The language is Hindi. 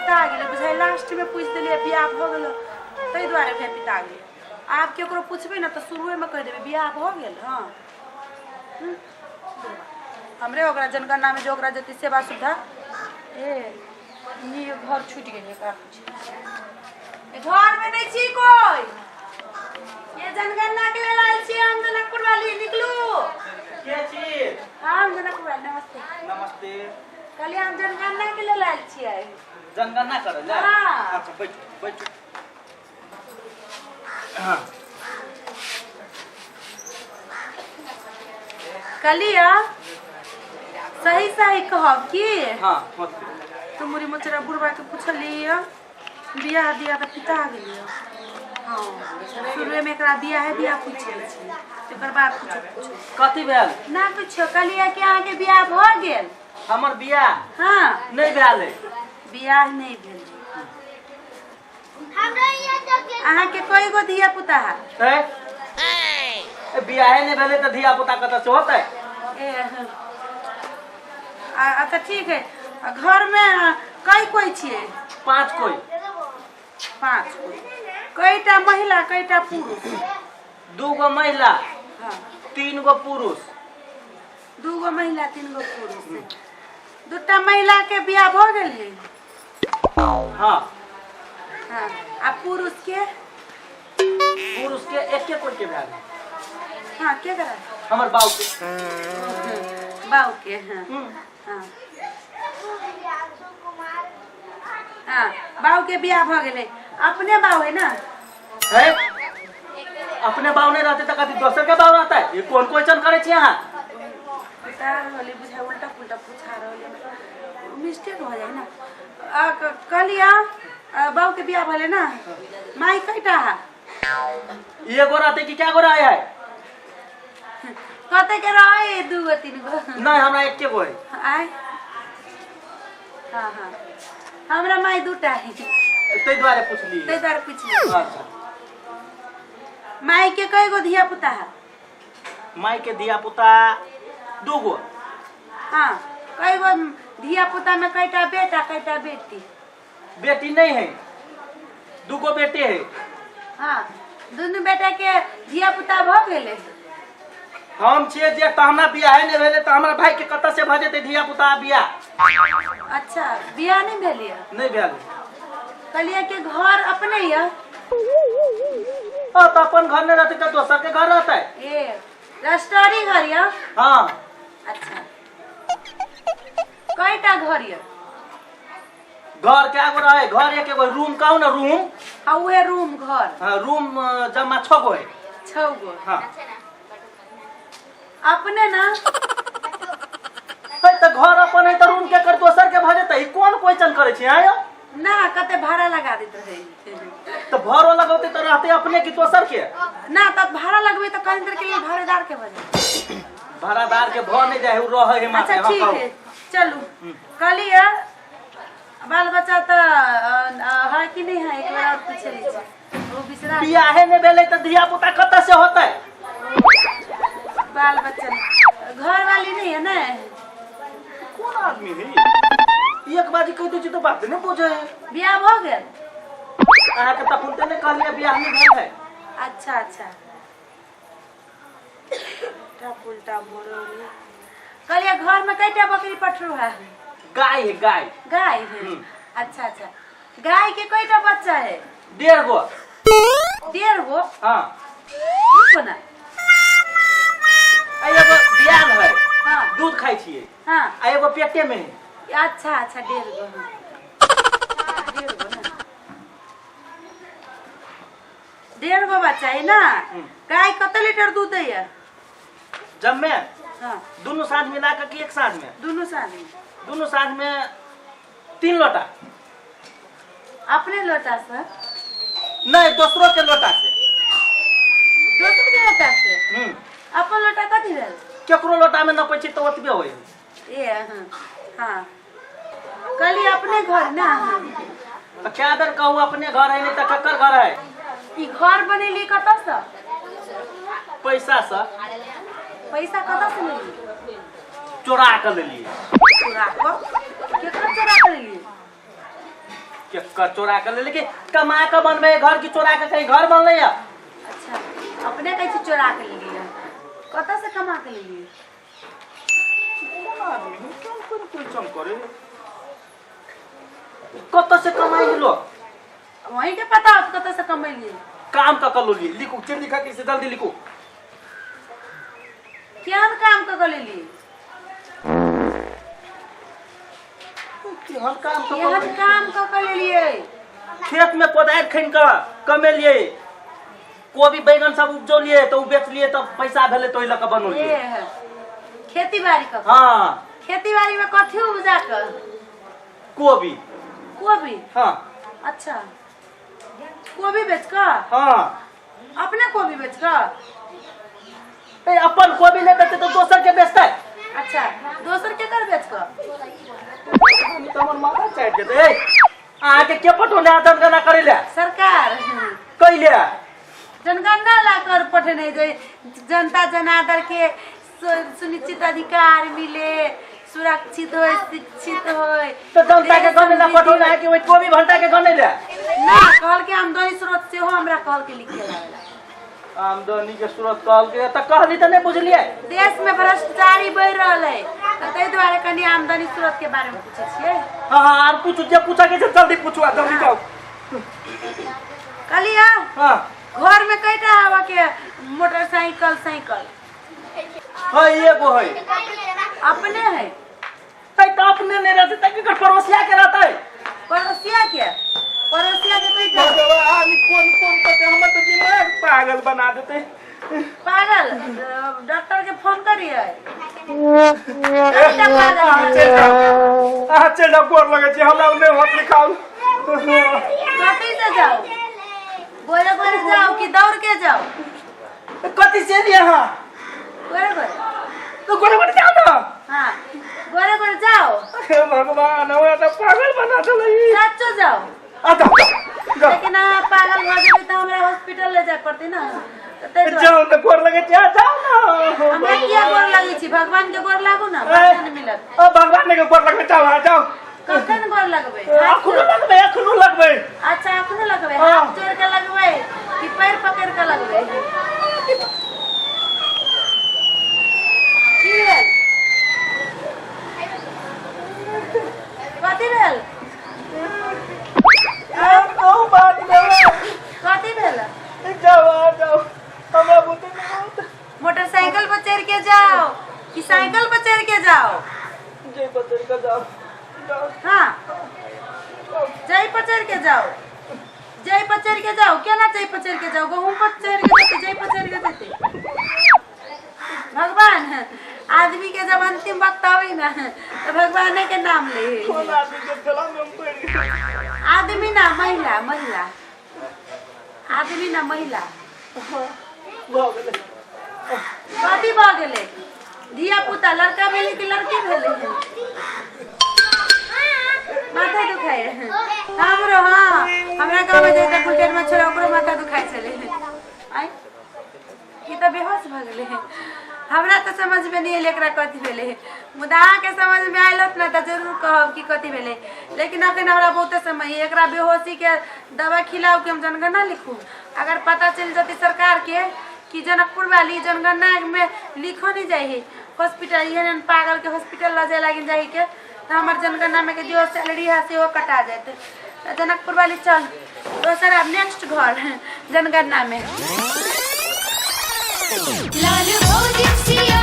पिता गेल बुझाइ लास्ट में पूछ दिलिए बियाह भ गेल तै द्वारे फेर पिता गेल आप केकरो पूछबे ना तो शुरुए में कह देबे बियाह भ गेल। हां हमरे ओकरा जनगणना में जो ओकरा जति सेवा सुविधा ए ये घर छूट गेल एकरा पूछ घर में नहीं छी कोई ये जनगणना के लिए लाल छी हम जनकपुर वाली निकलू के छी हम जनकपुर वाली नमस्ते नमस्ते कल हम जनगणना के लिए लाल छी आए जनगणना करे ले हां अच्छा बैठो बैठो हां कलिया सही सही कहब की हां मत तुम मुरी मचरा बुढ़वा के पूछलिए बियाह दिया त पिता गेलिए हां शुरू में एकरा बियाह है बियाह पूछे छी एकर बाद पूछो कथि भेल ना पूछो कलिया के आगे के बियाह भ गेल हमर बियाह हां नहीं भेल बियाह नहीं भेल अहाँ के कोई गो धिया पुता है ए बियाह नहीं भेले त धिया पुता कत से होतै ए अच्छा ठीक है घर में कई कोई छिए 5 कोई 5 कईटा महिला कईटा पुरुष 2 गो महिला हां 3 गो पुरुष 2 गो महिला 3 गो पुरुष दूटा महिला के बियाह भ गेल है हां हां आ पुरुष के एके कोई के भेल हां के करा हमर बाऊ के हां हां हां बाऊ के बियाह भ गेले अपने बाऊ है ना है अपने बाऊ नहीं रहते त कथि दोसर के बाऊ रहता है ये कौन क्वेश्चन करे छी यहां तार होले बुझा उल्टा पुल्टा पूछा रहले मिस्टेक हो जाए ना कलिया बाऊ के बियाह भले ना माई कईटा है ये गो रहते कि क्या गो रहा है कते के रहे 2 गो 3 गो नहीं हमरा एके गो है आय हां हां हमरा माई दूटा है तै द्वारे पूछली तै द्वारे पूछली अच्छा माई के कई गो धिया पुता है माई के धिया पुता 2 गो हां कई गो धिया पुता में कईटा बेटा कईटा बेटी बेटी नहीं है 2 गो बेटे है हां दोनों बेटा के धिया पुता भ गेले हम छे जे त हमरा बियाह नहीं भेले त हमरा भाई के कत से भ जेते धिया पुता बियाह अच्छा बियाह नहीं भेलिए नहीं भेल कलिया के घर अपने है तो अपन घर में रहते तो दोसर के घर रहता है ए रस्टोरी घर है हां अच्छा कईटा घर है घर क्या गो रहे घर एक एगो रूम कहू ना रूम हां उहे रूम घर हां रूम जमा 6 गो है 6 गो हां अपने ना है त घर अपन है त रूम के कर दोसर के भ जेते ई कोन क्वेश्चन करे छी आयो ना कते भाड़ा लगा देत रहे तो भाड़ो लगौते तो रहते अपने की दोसर के ना तब भाड़ा लगबे तो कहीं देर के लिए भाड़ेदार के बजे भाड़ादार के भ नहीं जाए रहे है माथे अच्छा ठीक है चलू कलिया बाल बच्चा तो है कि नहीं है एक बार और पूछ लीजिए वो बिसरा बियाह नहीं भेले त धिया पुता कत से होतै बाल बच्चा घर वाली नहीं है ना कौन आदमी है एक बाजी कह दे तो बात नहीं पूछे बियाह हो गेल आहा के तखुनते ने कहलिए बियाह नहीं भेल है अच्छा अच्छा उल्टा बोलो कलिया घर में कईटा बकरी पठरू है गाय है गाय गाय है अच्छा अच्छा गाय के कईटा बच्चा है 1.5 गो 1.5 गो हां कोना एगो बियान है हां दूध खाई छिए हां एगो पेटे में है अच्छा अच्छा 1.5 गो 1.5 गो ना 1.5 गो बच्चा है ना गाय कते लीटर दूध देय जब में हां दोनों साथ मिला के एक साथ में दोनों साथ में 3 लोटा अपने लोटा से नहीं दूसरों के लोटा से दोसर के लोटा से अपन लोटा कथि भेल केकरो लोटा में न पछी तो ओतबे होय ए हां हां कली अपने घर ना तो क्या दर कहू अपने घर है नहीं तो ककर घर है ई घर बनेली कत से पैसा से पैसा कत से लेली चोरा कर लेलिए चोरा को केकरा चोरा कर लेली के कर चोरा कर ले लेकिन कमा के बनबे घर की चोरा के कहीं घर बनले या अच्छा अपने कैसे चोरा के ले लिए कत से कमा के ले लिए कत से कमाई लो वहीं के पता हो कत से कमा लिए काम का कर लो लिए लिखो चिट्ठी लिखा के जल्दी लिखो क्या काम का ले लिए केहन काम का यह काम का ले लिए खेत में पौधा खन का कमे लिए कोबी बैगन सब उपजो लिए तो बेच लिए तो पैसा भेले तो लक बनो लिए खेती बाड़ी का हां खेती बाड़ी में कथी उपजा कर कोबी कोबी हां अच्छा कोबी बेच कर हां अपने कोबी बेच कर ए अपन कोबी नहीं बेचे तो दोसर के बेचता है अच्छा दोसर के कर बेच कर हमर माथा चाट देते ए आके के पटोले जनगणना करे ले सरकार कइले जनगणना ला कर पठने जे जनता जनार्दन के सुनिश्चित अधिकार मिले सुरक्षित हो शिक्षित हो तो जनता के गणना पटोले है कि ओइ कोबी भंटा के गने ले ना कहल के आमदनी स्रोत से हो हमरा कहल के लिखे लावेला आमदनी के स्रोत कहल के त कहली त नहीं बुझलिए देश में भ्रष्टाचारी बढ़ रहल है तै द्वारा कनी आमदनी स्रोत के बारे में पूछे छिए हां हां और पूछ जे पूछा के जल्दी पूछवा जल्दी जाओ कलिया हां घर में कईटा हवा के मोटरसाइकिल साइकिल हां एगो है अपने है तै त अपने नहीं रहते तै के पड़ोसिया के रहता है पड़ोसिया के कईटा भगवान कौन कौन करते हम तो दिमाग पागल बना देते पागल डॉक्टर के फोन करिए चल जाओ गोर लगे छी हमरा ने हाथ लिखाओ कथी से जाओ गोरे गोरे जाओ कि दौड़ के जाओ कथी से लिए हां गोरे गोरे तो गोरे गोरे जाओ ना हाँ गोरे गोरे जाओ हे भगवान हमरा तो पागल बना देलई सच्चो जाओ आ जाओ लेकिन पागल हो जाबे तो हमरा हॉस्पिटल ले जाए पड़ती ना जाओ तो गोर लगे छी जाओ ना हमरा किया गोर लगी छी भगवान के गोर लागू ना भगवान मिलत भगवान के गोर लगे जाओ जाओ कखन गोर लगबे अखनो लगबे अच्छा अखनो लगबे हाथ जोड़ के लगबे कि पैर पकड़ के लगबे की भेल कथी भेल ओ बात करे कथी भेल जाओ हमरा बुते मोटरसाइकिल पर चढ़ के जाओ कि साइकिल पर चढ़ के जाओ जय पत्थर का जाओ हाँ जय पर चढ़ के जाओ जय पर चढ़ के जाओ क्या ना जय पर चढ़ के जाओ गहूं पर चढ़ के जाते जय पर चढ़ के जाते भगवान आदमी के जब अंतिम वक्त आवे ना तो भगवान के नाम ले कौन आदमी के गला में हम पड़ गए आदमी ना महिला महिला आदमी ना महिला भ गेले कथी भ गेले धिया पुता लड़का भेले कि लड़की भेले माथा दुखाए हमरो हाँ हमरा गांव में जेता फुटेर में छोरा ओकरो माथा दुखाए चले आई ई त बेहोश भ गेले हमरा तो समझ में नहीं लेकरा कथी भेले मुदा के समझ में आइलत ना त जरूर कहब कि कथी भेले लेकिन अखन हमरा बहुत समय एकरा बेहोशी के दवा खिलाओ के हम जनगणना लिखू अगर पता चल जती सरकार के कि जनकपुर वाली जनगणना में लिखो नहीं जाई हॉस्पिटल यहन पागल के हॉस्पिटल ल जाए लागिन जाई के तो हमर जनगणना में के जो सैलरी है से वो कटा जाते जनकपुर वाली चल दोसर अब नेक्स्ट घर जनगणना में लाल हो जिप्सिया